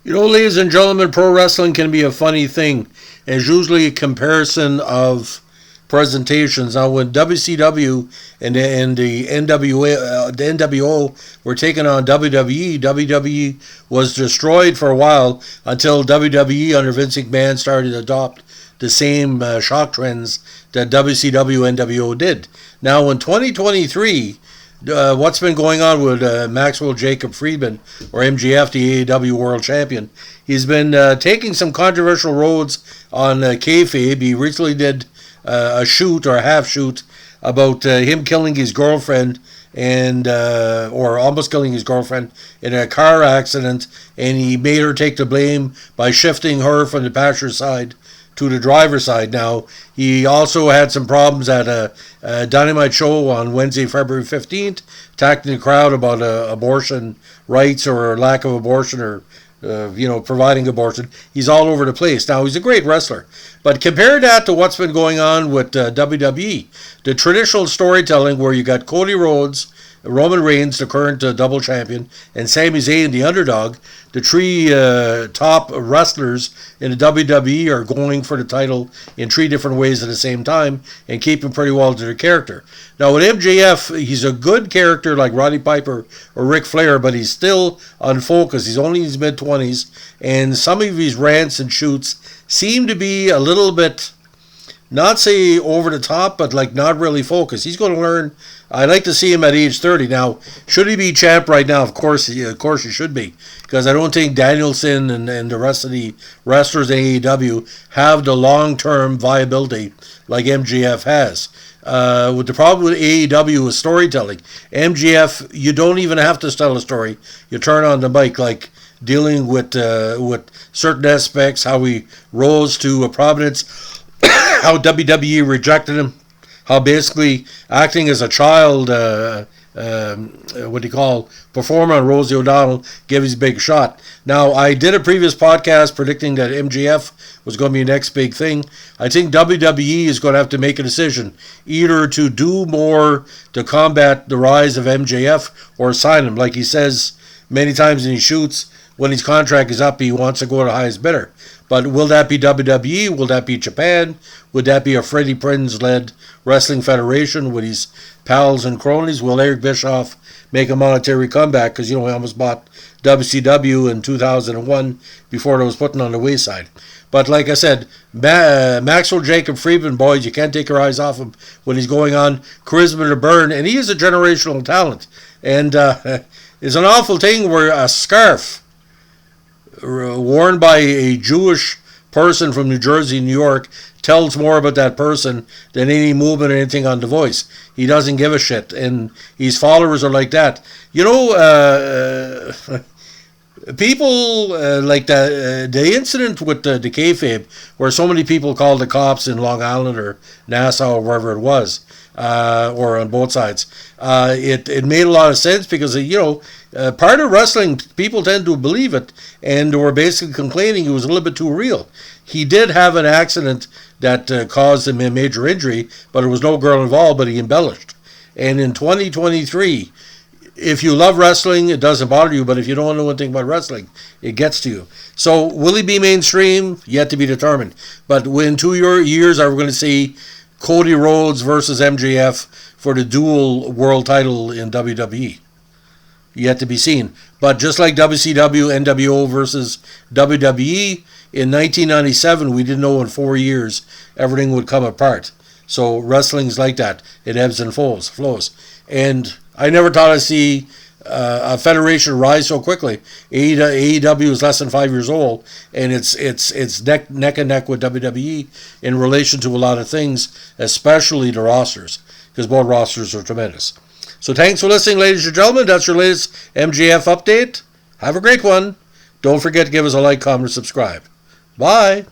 Ladies and gentlemen, pro wrestling can be a funny thing. It's usually a comparison of presentations. Now, when WCW and the NWO were taking on WWE was destroyed for a while until WWE under Vince McMahon started to adopt the same shock trends that WCW and NWO did. Now, in 2023, what's been going on with Maxwell Jacob Friedman, or MJF, the AEW World Champion? He's been taking some controversial roads on kayfabe. He recently did a shoot or a half shoot about him killing his girlfriend or almost killing his girlfriend in a car accident, and he made her take the blame by shifting her from the passenger side to the driver's side. Now, he also had some problems at a Dynamite show on Wednesday, February 15th, attacking the crowd about abortion rights or lack of abortion or providing abortion. He's all over the place. Now, he's a great wrestler. But compare that to what's been going on with WWE. The traditional storytelling where you got Cody Rhodes, Roman Reigns, the current double champion, and Sami Zayn, the underdog. The three top wrestlers in the WWE are going for the title in three different ways at the same time and keeping pretty well to their character. Now with MJF, he's a good character like Roddy Piper or Ric Flair, but he's still unfocused. He's only in his mid-20s, and some of his rants and shoots seem to be a little bit, not say over the top, but like not really focused. He's going to learn. I'd like to see him at age 30. Now, should he be champ right now? Of course he should be, because I don't think Danielson and the rest of the wrestlers in AEW have the long-term viability like MJF has. With the problem with AEW is storytelling. MJF, you don't even have to tell a story. You turn on the mic, like dealing with certain aspects, how he rose to prominence, how WWE rejected him, how basically acting as a child, performer on Rosie O'Donnell, gave his big shot. Now, I did a previous podcast predicting that MJF was going to be the next big thing. I think WWE is going to have to make a decision, either to do more to combat the rise of MJF or sign him. Like he says many times in his shoots, when his contract is up, he wants to go to the highest bidder. But will that be WWE? Will that be Japan? Would that be a Freddie Prinze-led wrestling federation with his pals and cronies? Will Eric Bischoff make a monetary comeback? Because, he almost bought WCW in 2001 before it was put on the wayside. But like I said, Maxwell Jacob Friedman, boys, you can't take your eyes off him when he's going on. Charisma to burn, and he is a generational talent. And it's an awful thing where a scarf worn by a Jewish person from New Jersey, New York, tells more about that person than any movement or anything on The Voice. He doesn't give a shit, and his followers are like that. People like the incident with the kayfabe, where so many people called the cops in Long Island or Nassau or wherever it was, or on both sides. It made a lot of sense because, part of wrestling, people tend to believe it, and were basically complaining it was a little bit too real. He did have an accident that caused him a major injury, but there was no girl involved, but he embellished. And in 2023, if you love wrestling, it doesn't bother you, but if you don't know anything about wrestling, it gets to you. So will he be mainstream? Yet to be determined. But in 2 years, are we going to see Cody Rhodes versus MJF for the dual world title in WWE? Yet to be seen. But just like WCW, NWO versus WWE, in 1997, we didn't know in 4 years everything would come apart. So wrestling's like that. It ebbs and flows. And I never thought I'd see a federation rise so quickly. AEW is less than 5 years old, and it's neck and neck with WWE in relation to a lot of things, especially the rosters, because both rosters are tremendous. So thanks for listening, ladies and gentlemen. That's your latest MJF update. Have a great one. Don't forget to give us a like, comment, and subscribe. Bye.